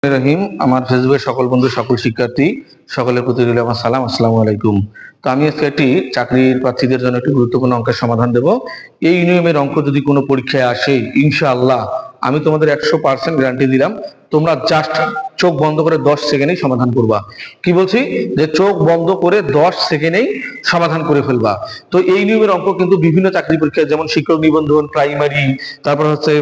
রহিম। আমার ফেসবুকের সকল বন্ধু, সকল শিক্ষার্থী, সকলের প্রতি রইল আমার সালাম। আসসালামু আলাইকুম। তো আমি আজকে একটি চাকরির প্রার্থীদের জন্য একটি গুরুত্বপূর্ণ অঙ্কের সমাধান দেব। এই নিয়মের অঙ্ক যদি কোনো পরীক্ষায় আসে, ইনশাআল্লাহ আমি তোমাদের 100% গ্যারান্টি দিলাম, তোমরা জাস্ট চোখ বন্ধ করে 10 সেকেন্ডেই সমাধান করবা। কি বলছি, যে চোখ বন্ধ করে 10 সেকেন্ডেই সমাধান করে ফেলবা। তো এই নিয়মের অঙ্ক কিন্তু বিভিন্ন চাকরি পরীক্ষায়, যেমন শিক্ষক নিবন্ধন, প্রাইমারি, তারপর হচ্ছে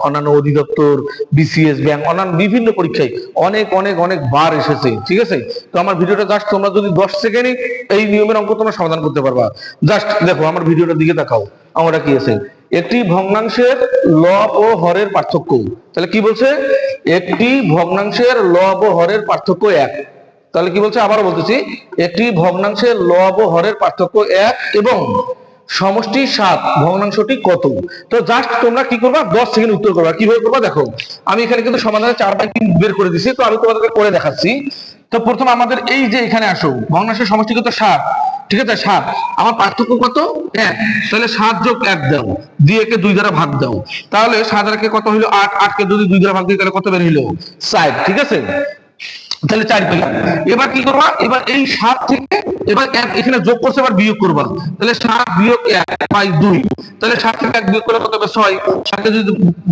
অন্যান্য অধিদপ্তর, বিসিএস, ব্যাংক, অন্যান্য বিভিন্ন পরীক্ষায় অনেক অনেক অনেক বার এসেছে। ঠিক আছে, তো আমার ভিডিওটা জাস্ট তোমরা যদি 10 সেকেন্ডে এই নিয়মের অঙ্ক তোমরা সমাধান করতে পারবা। জাস্ট দেখো, আমার ভিডিওটার দিকে তাকাও। আমরা কি আছে, একটি ভগ্নাংশের লব ও হরের পার্থক্য। তাহলে কি বলছে, একটি ভগ্নাংশের লব ও হরের পার্থক্য 1। তাহলে কি বলছে, আবারও বলতেছি, একটি ভগ্নাংশের লব ও হরের পার্থক্য 1 এবং সমষ্টি 7, ভগ্নাংশটি কত? তো জাস্ট তোমরা কি করবা, 10 সেকেন্ড উত্তর করবা। কিভাবে করবা দেখো, আমি এখানে কিন্তু সমাধানে 4/3 বের করে দিছি, তো আমি তোমাদেরকে করে দেখাচ্ছি। তো প্রথম আমাদের এই যে এখানে আসো, ভগ্নাংশের সমষ্টি কত? 7। ঠিক আছে, 7। আমার পার্থক্য কত? 1। তাহলে 7 যোগ 1 দাও, দিয়ে একে 2 দ্বারা ভাগ দাও। তাহলে 7 আর একে কত হইলো? 8। 8 কে যদি 2 দ্বারা ভাগ দিই তাহলে কত বের হইলো? 4। ঠিক আছে, তাহলে 4 পেলাম। এবার কি করবা, এবার এই 7 থেকে এবার 1 এখানে যোগ করছে, এবার বিয়োগ করবা। তাহলে 7 বিয়োগ 1 পাই 2। তাহলে 7 থেকে 1 বিয়োগ করলে কত হবে? 6। 7 কে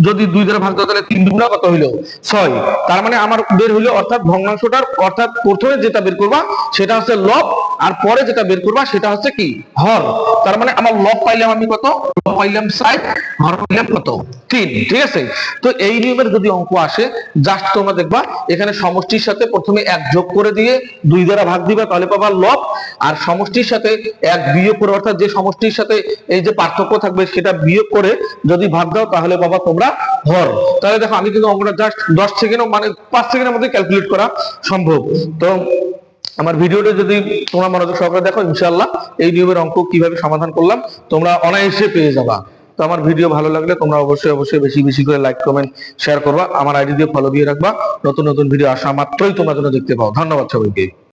যদি 2 দ্বারা ভাগ দাও তাহলে 3 দুগুণা কত হইলো? 6। তার মানে আমার বের হইলো, অর্থাৎ ভগ্নাংশটার, অর্থাৎ প্রথমে যেটা বের করবা সেটা হচ্ছে লব, আর পরে যেটা বের করবা সেটা হচ্ছে কি? হর। তার মানে আমার লব পাইলাম আমি কত? লব পাইলাম 7, হর পাইলাম কত? 3। ঠিক আছে, তো এই নিয়মের যদি অঙ্ক আসে, জাস্ট তোমরা দেখবা এখানে সমষ্টির সাথে প্রথমে 1 যোগ করে দিয়ে 2 দ্বারা ভাগ দিবা, তাহলে পাবা লব। আর সমষ্টির সাথে 1 বিয়োগ করে, অর্থাৎ যে সমষ্টির সাথে এই যে পার্থক্য থাকবে সেটা বিয়োগ করে যদি ভাগ দাও তাহলে পাবা তোমরা হর। তাহলে দেখো, আমি কিন্তু অঙ্কটা জাস্ট 10 সেকেন্ড, মানে 5 সেকেন্ডের মধ্যে ক্যালকুলেট করা সম্ভব। তো আমার ভিডিওটা যদি তোমরা মনোযোগ সহকারে দেখো, ইনশাআল্লাহ এই নিয়মের অঙ্ক কিভাবে সমাধান করলাম তোমরা অনায়াসে পেয়ে যাবা। তো আমার ভিডিও ভালো লাগলে তোমরা অবশ্যই অবশ্যই বেশি বেশি করে লাইক, কমেন্ট, শেয়ার করবা। আমার আইডি দিয়ে ফলো দিয়ে রাখবা, নতুন নতুন ভিডিও আসা মাত্রই তোমরা যেন দেখতে পাও। ধন্যবাদ সবাইকে।